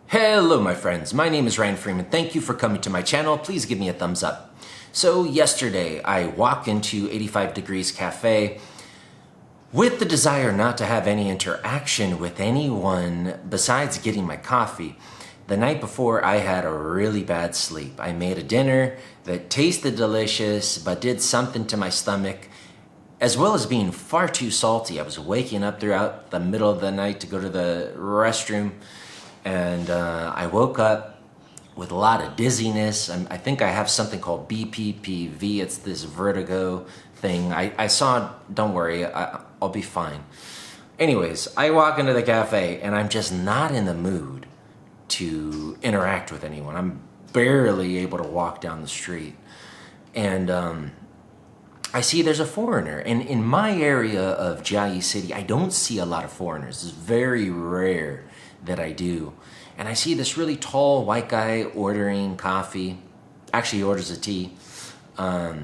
Hello my friends, my name is Ryan Freeman. Thank you for coming to my channel. Please give me a thumbs up. So yesterday I walked into 85 Degrees Cafe with the desire not to have any interaction with anyone besides getting my coffee. The night before I had a really bad sleep. I made a dinner that tasted delicious but did something to my stomach, as well as being far too salty. I was waking up throughout the middle of the night to go to the restroom. And I woke up with a lot of dizziness. I think I have something called BPPV. It's this vertigo thing. I saw, don't worry, I'll be fine. Anyways, I walk into the cafe and I'm just not in the mood to interact with anyone. I'm barely able to walk down the street. And I see there's a foreigner. And in my area of Chiayi City, I don't see a lot of foreigners. It's very rare that I do. And I see this really tall white guy ordering coffee. Actually, he orders a tea. I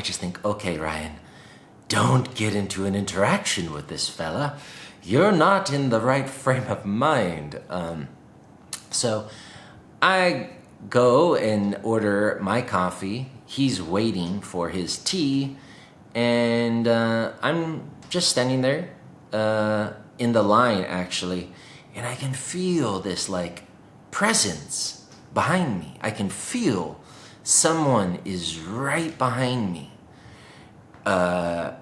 just think, okay, Ryan, don't get into an interaction with this fella. You're not in the right frame of mind. So I go and order my coffee. He's waiting for his tea. And I'm just standing there in the line, actually, and I can feel this like presence behind me. I can feel someone is right behind me, and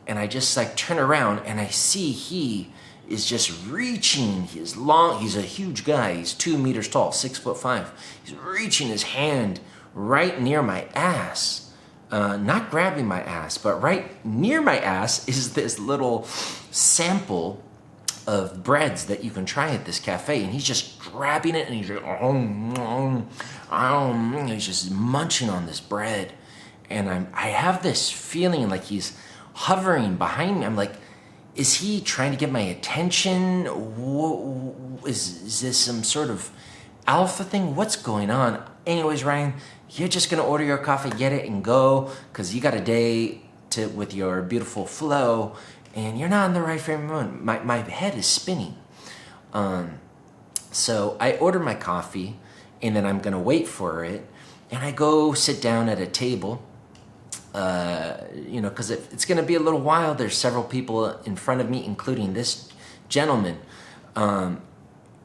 I just like turn around and I see he is just reaching his long. He's a huge guy. He's 2 meters tall, 6'5". He's reaching his hand right near my ass. Not grabbing my ass, but right near my ass is this little sample of breads that you can try at this cafe. And he's just grabbing it and he's like, he's just munching on this bread. And I have this feeling like he's hovering behind me. I'm like, is he trying to get my attention? Is this some sort of alpha thing? What's going on? Anyways, Ryan, you're just gonna order your coffee, get it, and go, because you got a day with your beautiful flow, and you're not in the right frame of mind. My head is spinning. So I order my coffee, and then I'm gonna wait for it, and I go sit down at a table, because it's gonna be a little while. There's several people in front of me, including this gentleman. And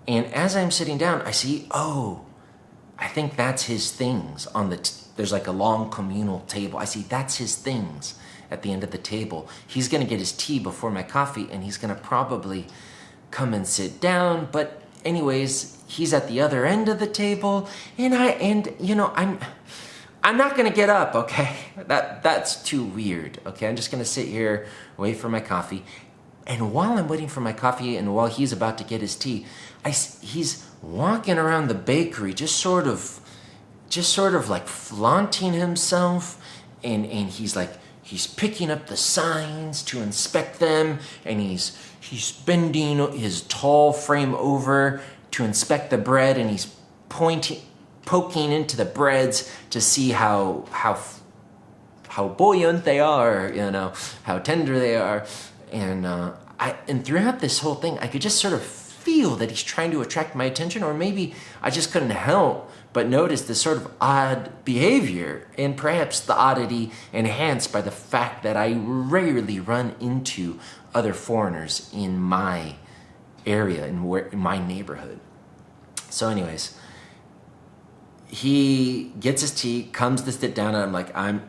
as I'm sitting down, I see, I think that's his things on there's like a long communal table. I see that's his things at the end of the table. He's gonna get his tea before my coffee, and he's gonna probably come and sit down. But anyways, he's at the other end of the table, and I'm not gonna get up, okay? That's too weird, okay? I'm just gonna sit here, wait for my coffee. And while I'm waiting for my coffee and while he's about to get his tea, he's walking around the bakery, just sort of like flaunting himself, and he's picking up the signs to inspect them, and he's bending his tall frame over to inspect the bread, and he's poking into the breads to see how buoyant they are, how tender they are. And throughout this whole thing, I could just sort of feel that he's trying to attract my attention, or maybe I just couldn't help but notice this sort of odd behavior, and perhaps the oddity enhanced by the fact that I rarely run into other foreigners in my area, in my neighborhood. So anyways, he gets his tea, comes to sit down, and I'm like, I'm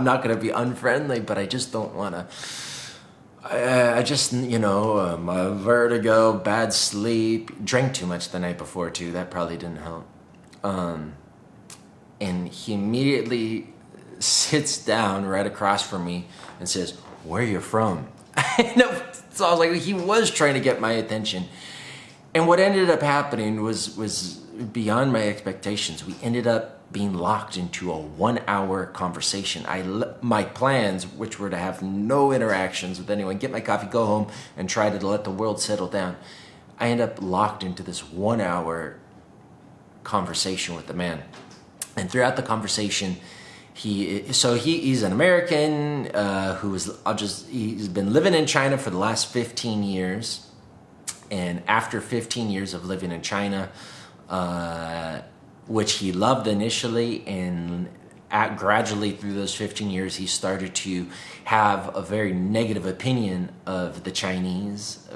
not going to be unfriendly, but I just don't want to. My vertigo, bad sleep, drank too much the night before too. That probably didn't help. And he immediately sits down right across from me and says, "Where are you from?" So I was like, he was trying to get my attention. And what ended up happening was beyond my expectations. We ended up being locked into a 1-hour conversation. My plans, which were to have no interactions with anyone, get my coffee, go home, and try to let the world settle down, I end up locked into this 1-hour conversation with the man. And throughout the conversation, He's an American he's been living in China for the last 15 years. And after 15 years of living in China, which he loved initially, and gradually through those 15 years, he started to have a very negative opinion of the Chinese.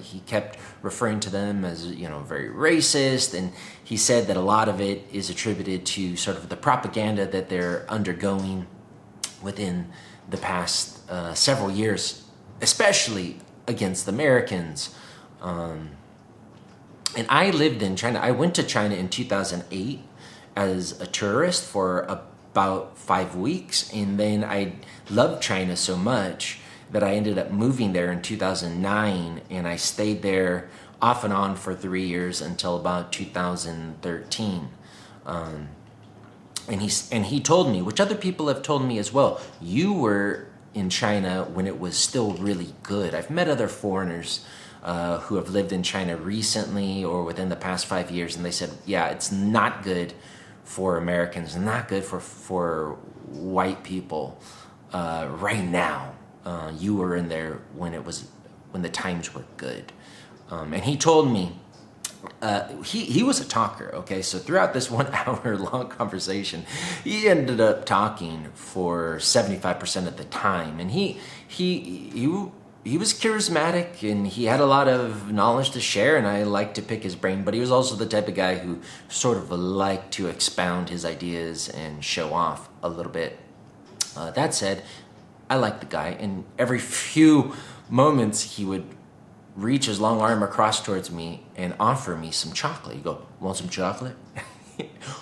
He kept referring to them as, very racist, and he said that a lot of it is attributed to sort of the propaganda that they're undergoing within the past several years, especially against Americans. And I lived in China. I went to China in 2008 as a tourist for about 5 weeks. And then I loved China so much that I ended up moving there in 2009. And I stayed there off and on for 3 years until about 2013. And he told me, which other people have told me as well, you were in China when it was still really good. I've met other foreigners who have lived in China recently or within the past 5 years, and they said, yeah, it's not good for Americans, not good for white people right now. You were in there when the times were good. And he told me, he was a talker, okay? So throughout this 1 hour long conversation, he ended up talking for 75% of the time. And he was charismatic, and he had a lot of knowledge to share, and I liked to pick his brain, but he was also the type of guy who sort of liked to expound his ideas and show off a little bit. That said, I liked the guy, and every few moments he would reach his long arm across towards me and offer me some chocolate. He'd go, want some chocolate?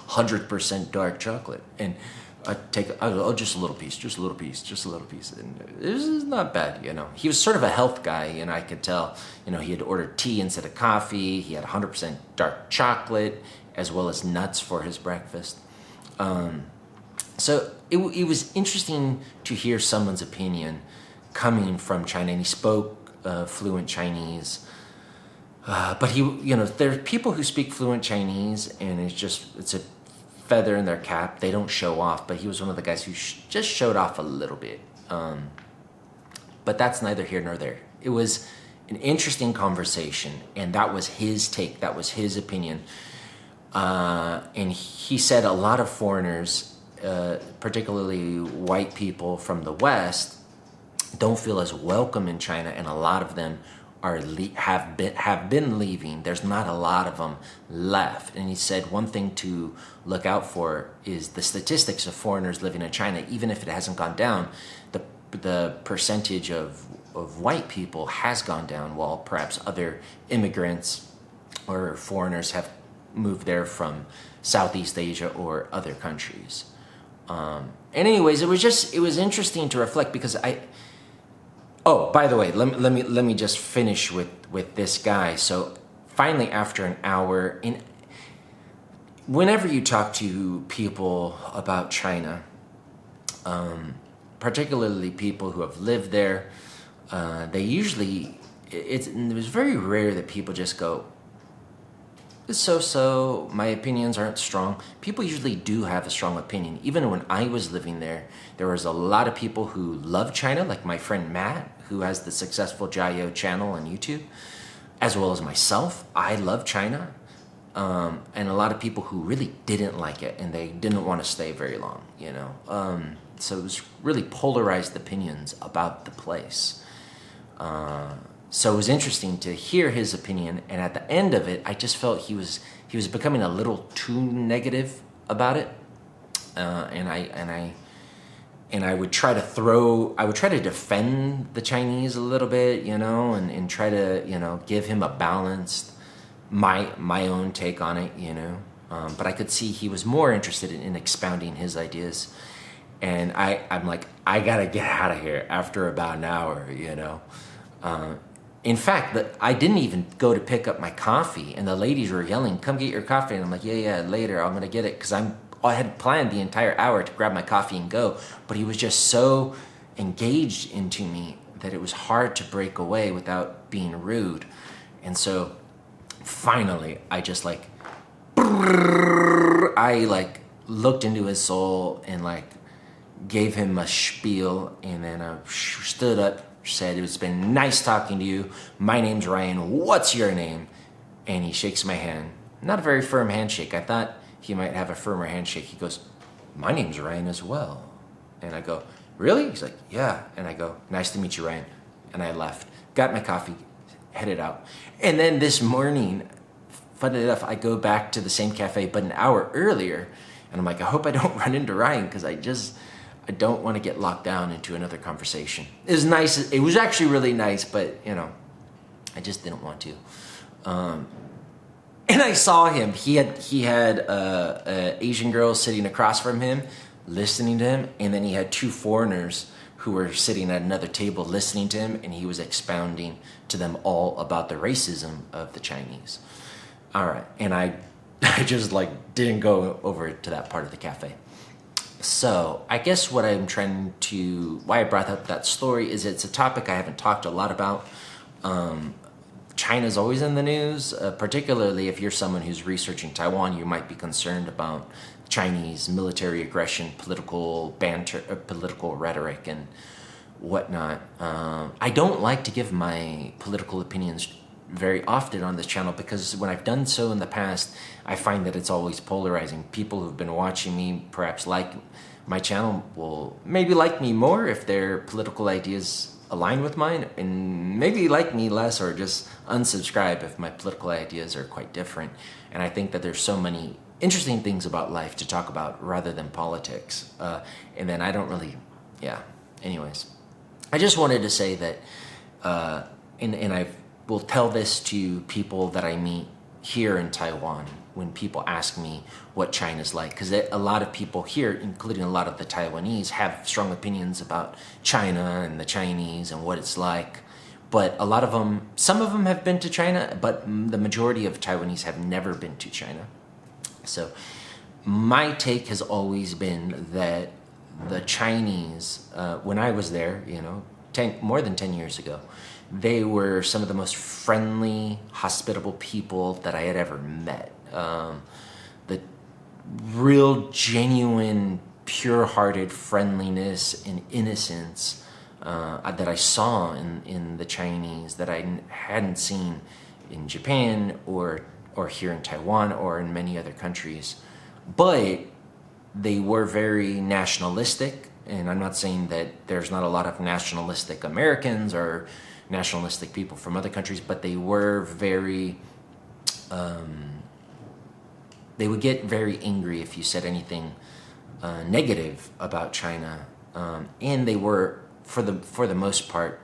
100% dark chocolate. And just a little piece. And it was not bad, He was sort of a health guy, and I could tell, he had ordered tea instead of coffee. He had 100% dark chocolate as well as nuts for his breakfast. So it was interesting to hear someone's opinion coming from China, and he spoke fluent Chinese. But there are people who speak fluent Chinese, and it's a feather in their cap. They don't show off, but he was one of the guys who just showed off a little bit. But that's neither here nor there. It was an interesting conversation, and that was his take. That was his opinion. And he said a lot of foreigners, particularly white people from the West, don't feel as welcome in China, and a lot of them have been leaving. There's not a lot of them left. And he said one thing to look out for is the statistics of foreigners living in China. Even if it hasn't gone down, the percentage of white people has gone down, while perhaps other immigrants or foreigners have moved there from Southeast Asia or other countries. And anyways, it was interesting to reflect, because oh, by the way, let me just finish with this guy. So finally, after an hour, whenever you talk to people about China, particularly people who have lived there, they usually, it was very rare that people just go, it's so, my opinions aren't strong. People usually do have a strong opinion. Even when I was living there, there was a lot of people who love China, like my friend Matt, who has the successful Jiao channel on YouTube, as well as myself. I love China. And a lot of people who really didn't like it, and they didn't want to stay very long, So it was really polarized opinions about the place. So it was interesting to hear his opinion, and at the end of it, I just felt he was becoming a little too negative about it, and I would try to defend the Chinese a little bit, and try to give him a balanced my own take on it, but I could see he was more interested in expounding his ideas, and I'm like, I gotta get out of here after about an hour, In fact, I didn't even go to pick up my coffee, and the ladies were yelling, come get your coffee. And I'm like, yeah, later, I'm going to get it, because I had planned the entire hour to grab my coffee and go. But he was just so engaged into me that it was hard to break away without being rude. And so finally, I just looked into his soul and gave him a spiel, and then I stood up, said, "It's been nice talking to you. My name's Ryan. What's your name?" And he shakes my hand. Not a very firm handshake. I thought he might have a firmer handshake. He goes, "My name's Ryan as well." And I go, "Really?" He's like, "Yeah." And I go, "Nice to meet you, Ryan." And I left, got my coffee, headed out. And then this morning, funny enough, I go back to the same cafe, but an hour earlier. And I'm like, I hope I don't run into Ryan, because I don't want to get locked down into another conversation. It was nice. It was actually really nice, but I just didn't want to. And I saw him. He had a Asian girl sitting across from him, listening to him, and then he had two foreigners who were sitting at another table listening to him, and he was expounding to them all about the racism of the Chinese. All right, and I just didn't go over to that part of the cafe. So I guess why I brought up that story is it's a topic I haven't talked a lot about. China's always in the news, particularly if you're someone who's researching Taiwan. You might be concerned about Chinese military aggression, political banter, political rhetoric, and whatnot. I don't like to give my political opinions very often on this channel, because when I've done so in the past, I find that it's always polarizing. People who've been watching me perhaps like my channel will maybe like me more if their political ideas align with mine, and maybe like me less, or just unsubscribe if my political ideas are quite different. And I think that there's so many interesting things about life to talk about rather than politics. And then I don't really, anyways. I just wanted to say that, and I will tell this to people that I meet here in Taiwan when people ask me what China's like, because a lot of people here, including a lot of the Taiwanese, have strong opinions about China and the Chinese and what it's like. But some of them have been to China, but the majority of Taiwanese have never been to China. So my take has always been that the Chinese, when I was there, more than 10 years ago, they were some of the most friendly, hospitable people that I had ever met. The real, genuine, pure-hearted friendliness and innocence that I saw in the Chinese that I hadn't seen in Japan or here in Taiwan or in many other countries. But they were very nationalistic, and I'm not saying that there's not a lot of nationalistic Americans or nationalistic people from other countries, but they were very, they would get very angry if you said anything negative about China. And they were, for the most part,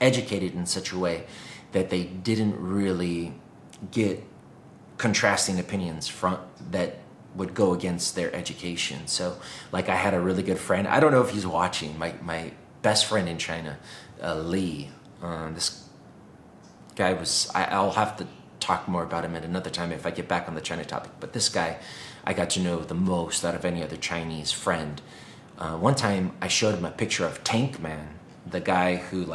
educated in such a way that they didn't really get contrasting opinions that would go against their education. So, I had a really good friend. I don't know if he's watching. My best friend in China, Lee. This guy I'll have to talk more about him at another time if I get back on the China topic. But this guy, I got to know the most out of any other Chinese friend. One time, I showed him a picture of Tank Man, the guy who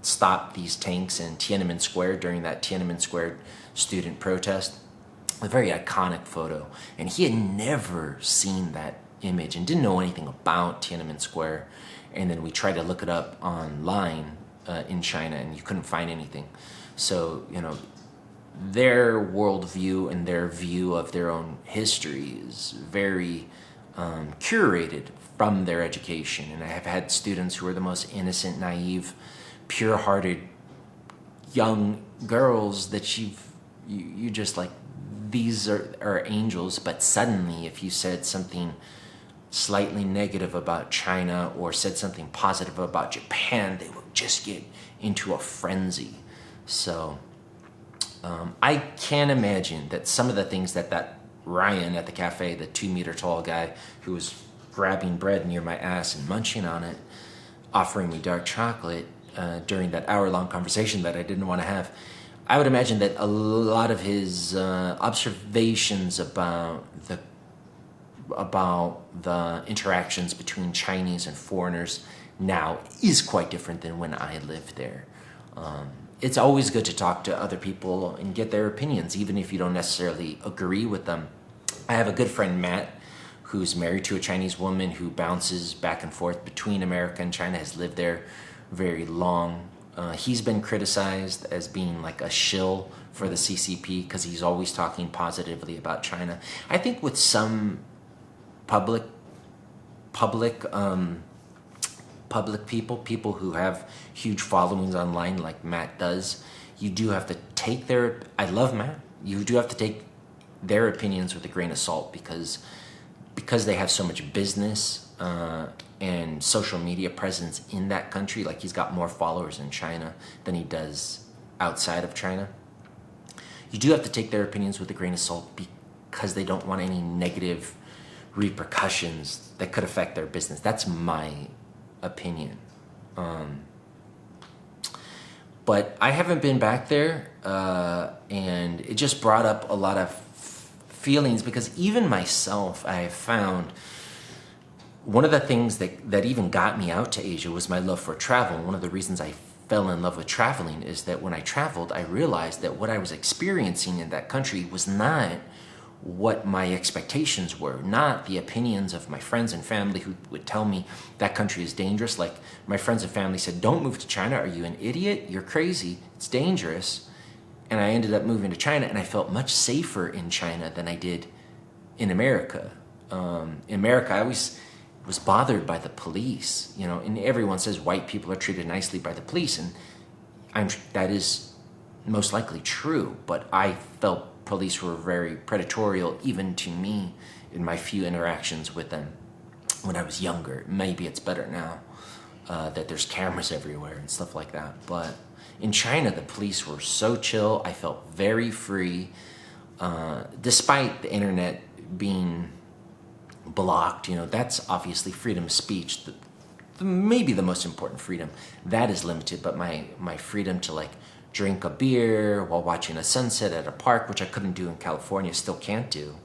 stopped these tanks in Tiananmen Square during that Tiananmen Square student protest. A very iconic photo, and he had never seen that image and didn't know anything about Tiananmen Square. And then we tried to look it up online in China, and you couldn't find anything. So, their worldview and their view of their own history is very curated from their education. And I have had students who are the most innocent, naive, pure-hearted young girls that you just these are angels. But suddenly, if you said something slightly negative about China or said something positive about Japan, they would just get into a frenzy. So I can't imagine that some of the things that Ryan at the cafe, the 2-meter tall guy who was grabbing bread near my ass and munching on it, offering me dark chocolate during that hour-long conversation that I didn't want to have, I would imagine that a lot of his observations about the interactions between Chinese and foreigners now is quite different than when I lived there. It's always good to talk to other people and get their opinions, even if you don't necessarily agree with them. I have a good friend, Matt, who's married to a Chinese woman who bounces back and forth between America and China, has lived there very long. He's been criticized as being like a shill for the CCP because he's always talking positively about China. I think with some public people who have huge followings online like Matt does, you do have to take their, I love Matt, you do have to take their opinions with a grain of salt because they have so much business and social media presence in that country. Like, he's got more followers in China than he does outside of China. You do have to take their opinions with a grain of salt because they don't want any negative repercussions that could affect their business. That's my opinion. But I haven't been back there, and it just brought up a lot of feelings because even myself, I have found one of the things that even got me out to Asia was my love for travel. One of the reasons I fell in love with traveling is that when I traveled, I realized that what I was experiencing in that country was not what my expectations were, not the opinions of my friends and family who would tell me that country is dangerous. Like, my friends and family said, don't move to China. Are you an idiot? You're crazy. It's dangerous. And I ended up moving to China, and I felt much safer in China than I did in America. In America, I always was bothered by the police, and everyone says white people are treated nicely by the police, and that is most likely true, but I felt police were very predatorial even to me in my few interactions with them when I was younger. Maybe it's better now that there's cameras everywhere and stuff like that, but in China, the police were so chill. I felt very free, despite the internet being blocked. That's obviously freedom of speech, maybe the most important freedom. That is limited, but my freedom to like drink a beer while watching a sunset at a park, which I couldn't do in California, still can't do.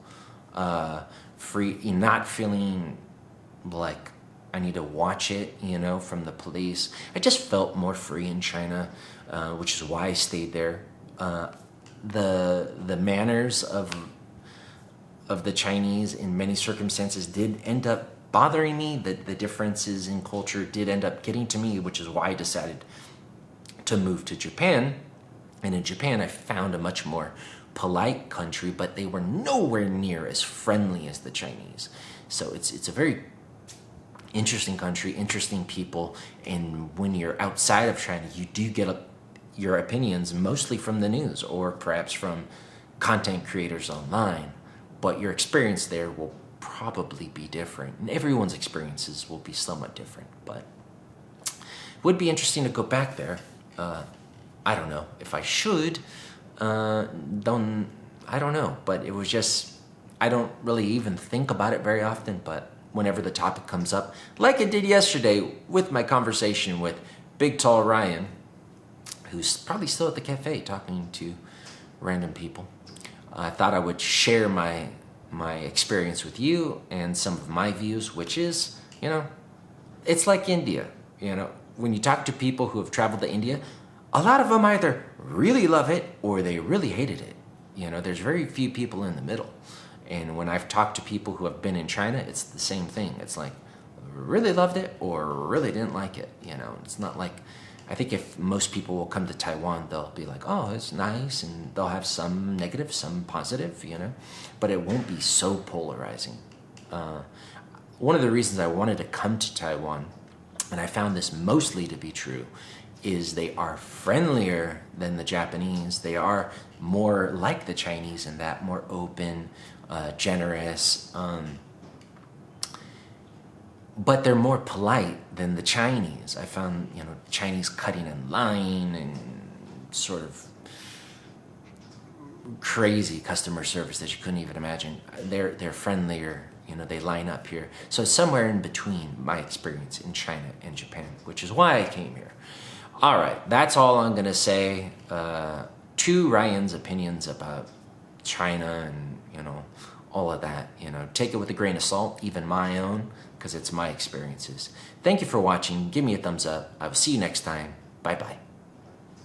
Not feeling like I need to watch it, from the police. I just felt more free in China, which is why I stayed there. The manners of the Chinese in many circumstances did end up bothering me. The differences in culture did end up getting to me, which is why I decided to move to Japan. And in Japan, I found a much more polite country, but they were nowhere near as friendly as the Chinese. So it's a very interesting country, interesting people, and when you're outside of China, you do get your opinions mostly from the news or perhaps from content creators online, but your experience there will probably be different, and everyone's experiences will be somewhat different, but it would be interesting to go back there. I don't know if I should, I don't know, but it was just, I don't really even think about it very often, but whenever the topic comes up, like it did yesterday with my conversation with Big Tall Ryan, who's probably still at the cafe talking to random people, I thought I would share my experience with you and some of my views, which is, it's like India. When you talk to people who have traveled to India, a lot of them either really love it or they really hated it. There's very few people in the middle. And when I've talked to people who have been in China, it's the same thing. It's like, really loved it or really didn't like it. It's not like, I think if most people will come to Taiwan, they'll be like, oh, it's nice, and they'll have some negative, some positive, but it won't be so polarizing. One of the reasons I wanted to come to Taiwan, and I found this mostly to be true, is they are friendlier than the Japanese. They are more like the Chinese in that, more open, generous, but they're more polite than the Chinese. I found, Chinese cutting in line and sort of crazy customer service that you couldn't even imagine. They're friendlier, they line up here. So somewhere in between my experience in China and Japan, which is why I came here. All right, that's all I'm gonna say to Ryan's opinions about China and, all of that. Take it with a grain of salt, even my own, because it's my experiences. Thank you for watching. Give me a thumbs up. I will see you next time. Bye-bye.